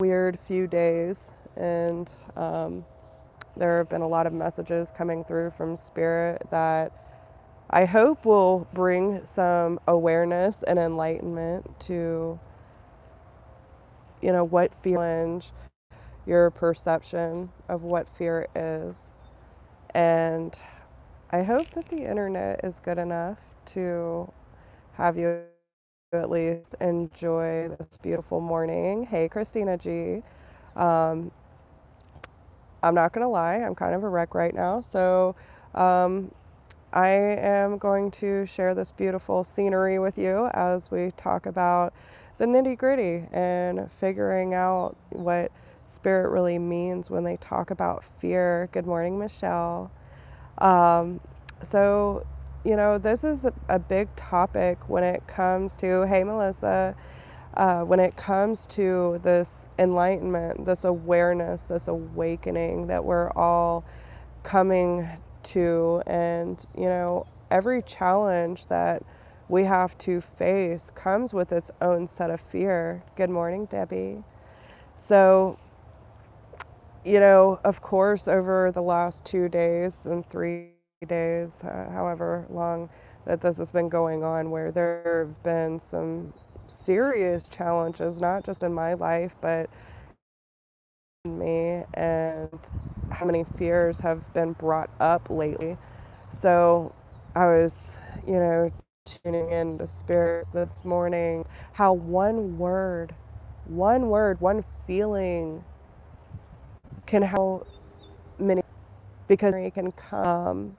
Weird few days, and there have been a lot of messages coming through from Spirit that I hope will bring some awareness and enlightenment to, what challenge your perception of what fear is. And I hope that the internet is good enough to have you at least enjoy this beautiful morning. Hey, Christina G. Um, I'm not going to lie, I'm kind of a wreck right now. So um, I am going to share this beautiful scenery with you as we talk about the nitty gritty and figuring out what spirit really means when they talk about fear. Good morning, Michelle. Um, so, this is a big topic when it comes to, hey, Melissa, when it comes to this enlightenment, this awareness, this awakening that we're all coming to. And, every challenge that we have to face comes with its own set of fear. Good morning, Debbie. So, of course, over the last 2 days and 3 days, however long that this has been going on, where there have been some serious challenges, not just in my life, but in me, and how many fears have been brought up lately. So I was, tuning in to Spirit this morning, how one feeling can help many, because it can come.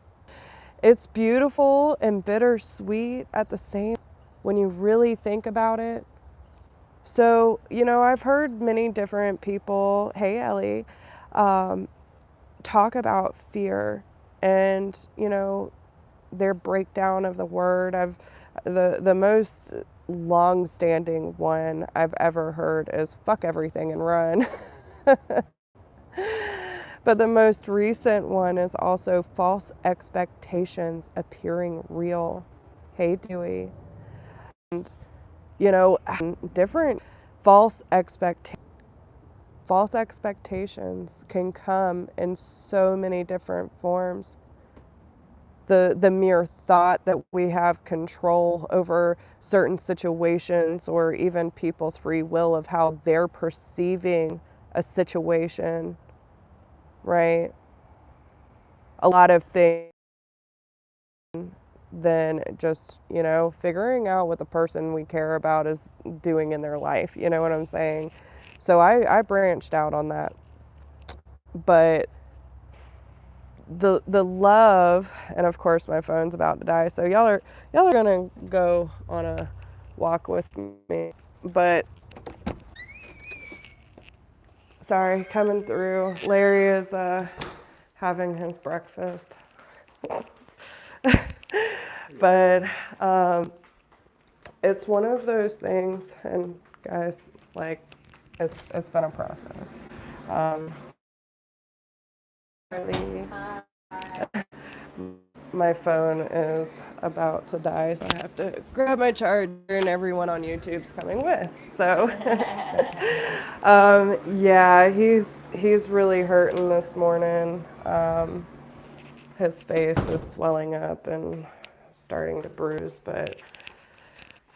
It's beautiful and bittersweet at the same when you really think about it. So, I've heard many different people, hey Ellie, talk about fear and, their breakdown of the word. The most long-standing one I've ever heard is fuck everything and run. But the most recent one is also false expectations appearing real. Hey, Dewey. And, different false expectations. False expectations can come in so many different forms. The mere thought that we have control over certain situations, or even people's free will of how they're perceiving a situation, right? A lot of things than just, figuring out what the person we care about is doing in their life. You know what I'm saying? So I branched out on that. But the love, and of course my phone's about to die, so y'all are gonna go on a walk with me. But sorry, coming through. Larry is having his breakfast. But it's one of those things, and guys, like, it's been a process. Really, my phone is about to die, so I have to grab my charger, and everyone on YouTube's coming with. So, yeah, he's really hurting this morning. His face is swelling up and starting to bruise, but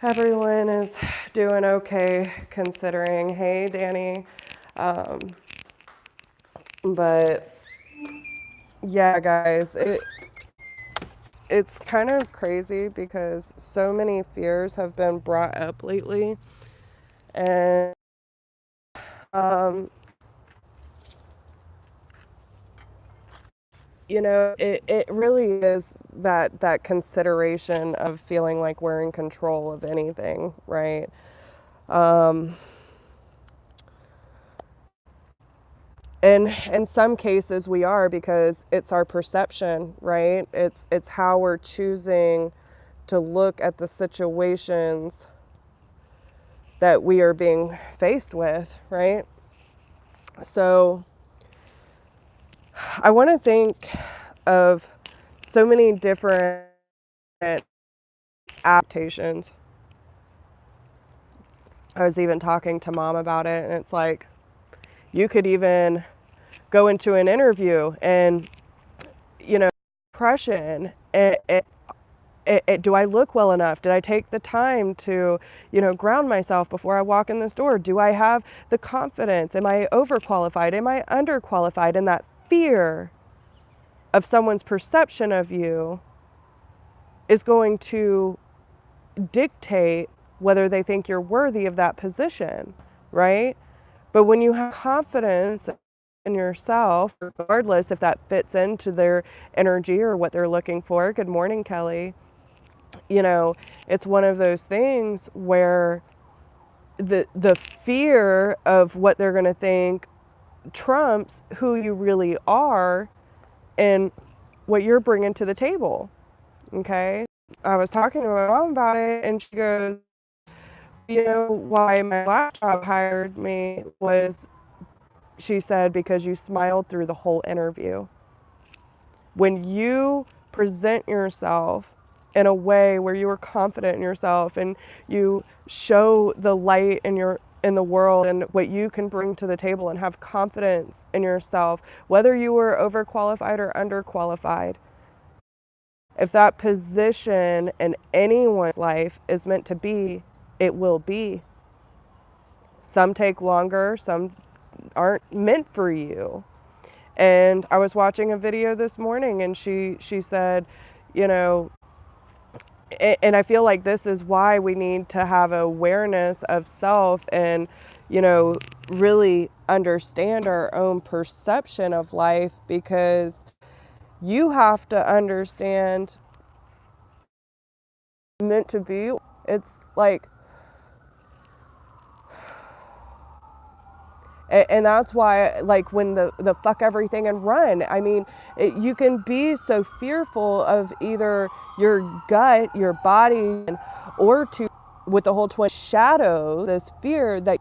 everyone is doing okay considering. Hey, Danny. But yeah, guys, it's kind of crazy because so many fears have been brought up lately, and it really is that consideration of feeling like we're in control of anything, right? And in some cases we are, because it's our perception, right? It's how we're choosing to look at the situations that we are being faced with, right? So I want to think of so many different adaptations. I was even talking to Mom about it, and it's like, You could even go into an interview and, depression. Do I look well enough? Did I take the time to, ground myself before I walk in this door? Do I have the confidence? Am I overqualified? Am I underqualified? And that fear of someone's perception of you is going to dictate whether they think you're worthy of that position, right? But when you have confidence in yourself, regardless if that fits into their energy or what they're looking for. Good morning, Kelly. It's one of those things where the fear of what they're going to think trumps who you really are and what you're bringing to the table. Okay. I was talking to my mom about it, and she goes, why my last job hired me was, she said, because you smiled through the whole interview. When you present yourself in a way where you are confident in yourself and you show the light in the world and what you can bring to the table and have confidence in yourself, whether you were overqualified or underqualified, if that position in anyone's life is meant to be, it will be. Some take longer, some aren't meant for you. And I was watching a video this morning, and she said, and I feel like this is why we need to have awareness of self and, really understand our own perception of life, because you have to understand meant to be. It's like, and that's why, like, when the fuck everything and run, I mean, you can be so fearful of either your gut, your body, or with the whole twin shadow, this fear, that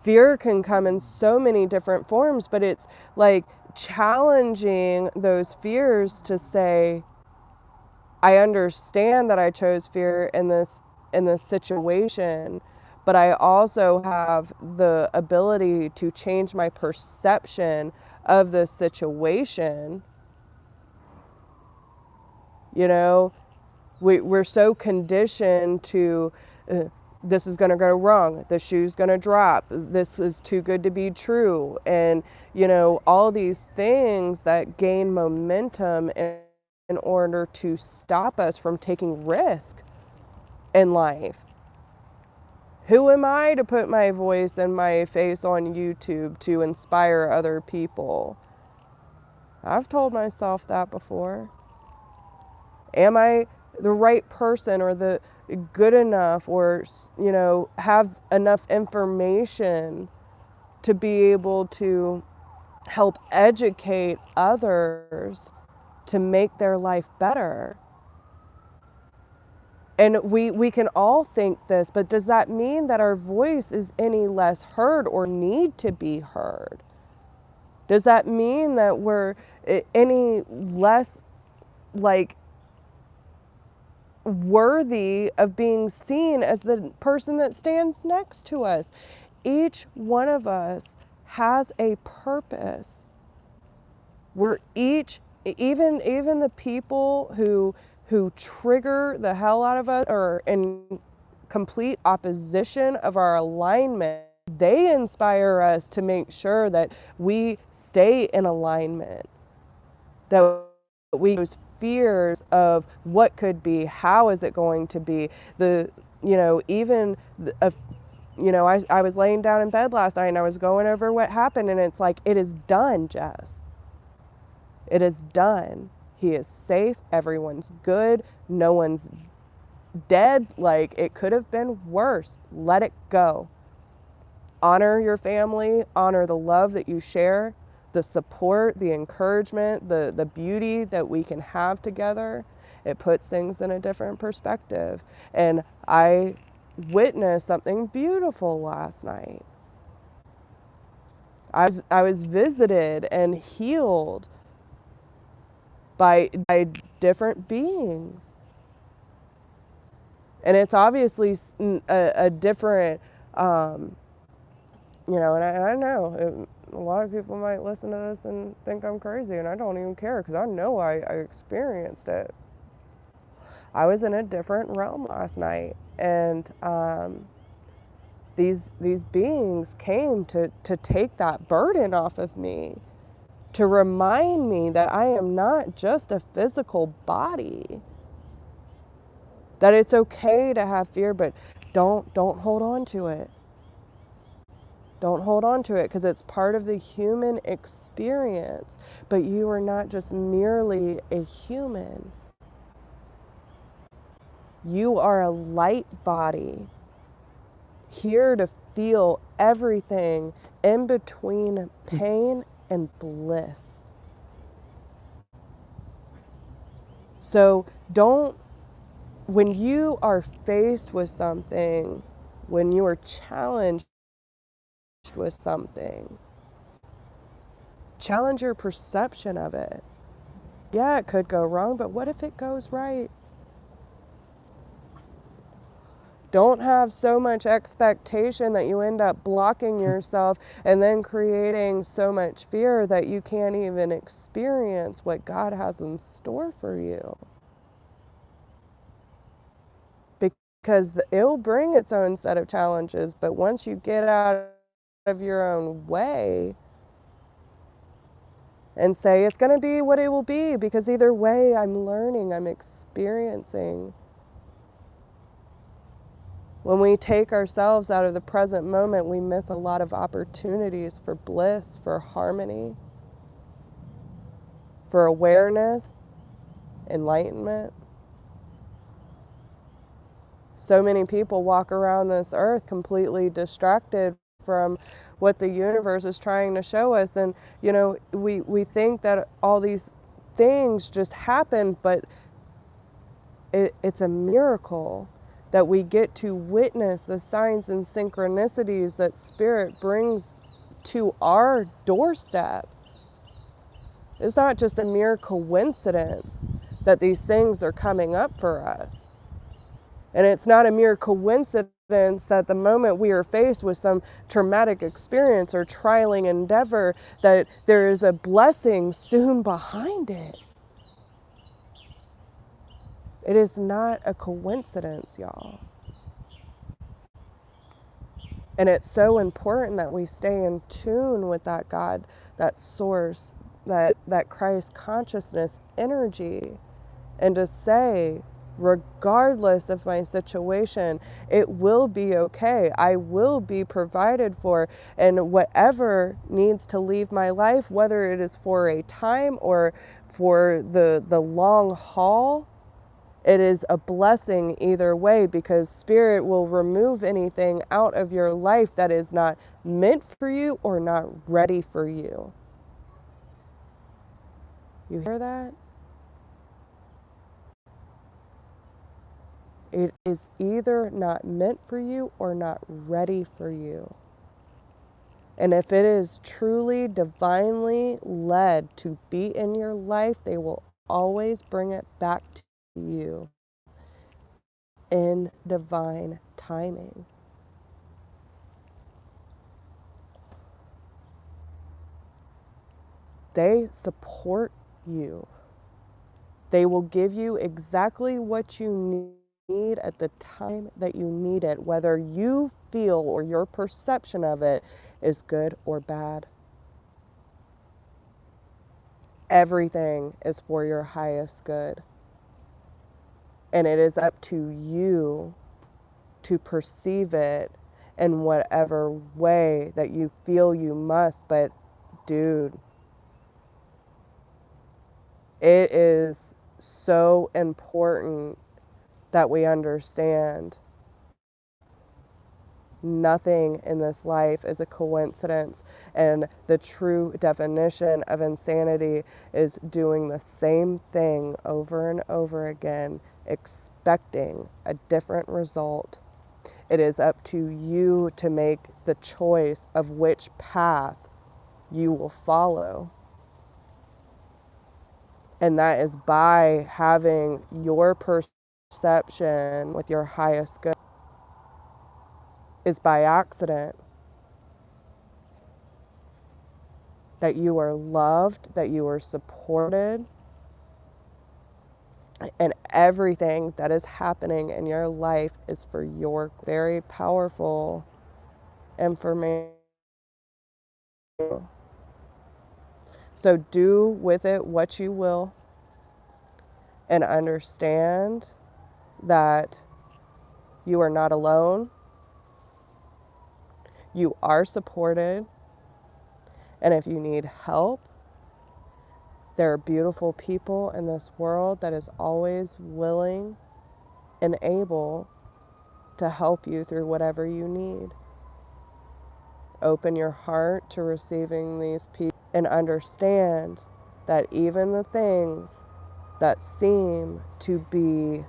fear can come in so many different forms, but it's like challenging those fears to say, I understand that I chose fear in this situation, but I also have the ability to change my perception of the situation. We're so conditioned to, this is going to go wrong, the shoe's going to drop, this is too good to be true, and all these things that gain momentum in order to stop us from taking risk in life. Who am I to put my voice and my face on YouTube to inspire other people? I've told myself that before. Am I the right person, or the good enough, or have enough information to be able to help educate others to make their life better? And we can all think this, but does that mean that our voice is any less heard or need to be heard? Does that mean that we're any less, like, worthy of being seen as the person that stands next to us? Each one of us has a purpose. We're each, even the people who trigger the hell out of us or in complete opposition of our alignment, they inspire us to make sure that we stay in alignment, that we those fears of what could be, how is it going to be, I was laying down in bed last night and I was going over what happened, and it's like, it is done, Jess. It is done. He is safe. Everyone's good. No one's dead. Like, it could have been worse. Let it go. Honor your family. Honor the love that you share, the support, the encouragement, the beauty that we can have together. It puts things in a different perspective. And I witnessed something beautiful last night. I was visited and healed by different beings. And it's obviously a different And I know a lot of people might listen to this and think I'm crazy, and I don't even care because I know I experienced it. I was in a different realm last night, and these beings came to take that burden off of me, to remind me that I am not just a physical body, that it's okay to have fear, but don't hold on to it. Don't hold on to it because it's part of the human experience. But you are not just merely a human. You are a light body here to feel everything in between pain and bliss. So when you are faced with something, when you are challenged with something, challenge your perception of it. Yeah, it could go wrong, but what if it goes right? Don't have so much expectation that you end up blocking yourself and then creating so much fear that you can't even experience what God has in store for you. Because it'll bring its own set of challenges, but once you get out of your own way and say it's going to be what it will be, because either way I'm learning, I'm experiencing. When we take ourselves out of the present moment, we miss a lot of opportunities for bliss, for harmony, for awareness, enlightenment. So many people walk around this earth completely distracted from what the universe is trying to show us. And, we think that all these things just happen, but it's a miracle that we get to witness the signs and synchronicities that Spirit brings to our doorstep. It's not just a mere coincidence that these things are coming up for us. And it's not a mere coincidence that the moment we are faced with some traumatic experience or trialing endeavor, that there is a blessing soon behind it. It is not a coincidence, y'all. And it's so important that we stay in tune with that God, that source, that Christ consciousness energy, and to say, regardless of my situation, it will be okay. I will be provided for, and whatever needs to leave my life, whether it is for a time or for the long haul, it is a blessing either way, because Spirit will remove anything out of your life that is not meant for you or not ready for you. You hear that? It is either not meant for you or not ready for you. And if it is truly divinely led to be in your life, they will always bring it back to you in divine timing. They support you. They will give you exactly what you need at the time that you need it, whether you feel or your perception of it is good or bad. Everything is for your highest good. And it is up to you to perceive it in whatever way that you feel you must. But dude, it is so important that we understand nothing in this life is a coincidence, and the true definition of insanity is doing the same thing over and over again, expecting a different result. It is up to you to make the choice of which path you will follow. And that is by having your perception with your highest good. Is by accident. that you are loved, that you are supported, and everything that is happening in your life is for your very powerful information. So do with it what you will, and understand that you are not alone. You are supported. And if you need help, there are beautiful people in this world that is always willing and able to help you through whatever you need. Open your heart to receiving these people and understand that even the things that seem to be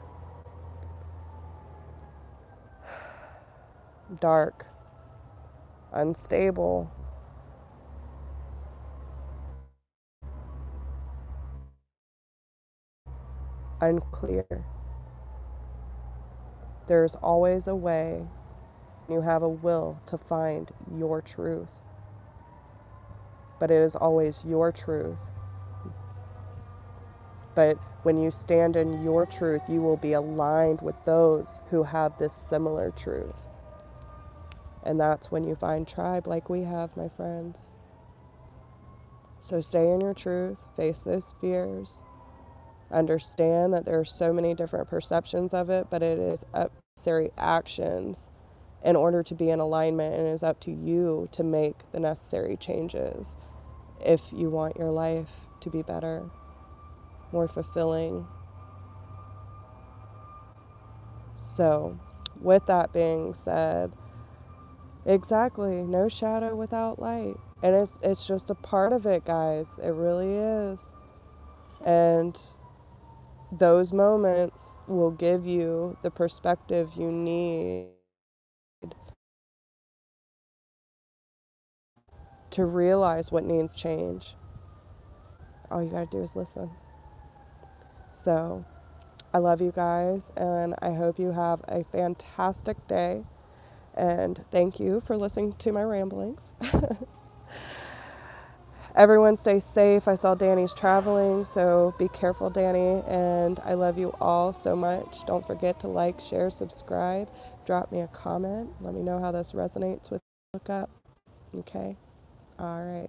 dark, unstable, unclear, there's always a way. You have a will to find your truth, but it is always your truth. But when you stand in your truth, you will be aligned with those who have this similar truth. And that's when you find tribe like we have, my friends. So stay in your truth, face those fears, understand that there are so many different perceptions of it, but it is necessary actions in order to be in alignment, and it is up to you to make the necessary changes if you want your life to be better, more fulfilling. So, with that being said, exactly, no shadow without light. And it's just a part of it, guys. It really is. And those moments will give you the perspective you need to realize what needs change. All you gotta do is listen. So, I love you guys, and I hope you have a fantastic day. And thank you for listening to my ramblings. Everyone stay safe. I saw Danny's traveling, so be careful, Danny. And I love you all so much. Don't forget to like, share, subscribe. Drop me a comment. Let me know how this resonates with you. Look up. Okay? All right.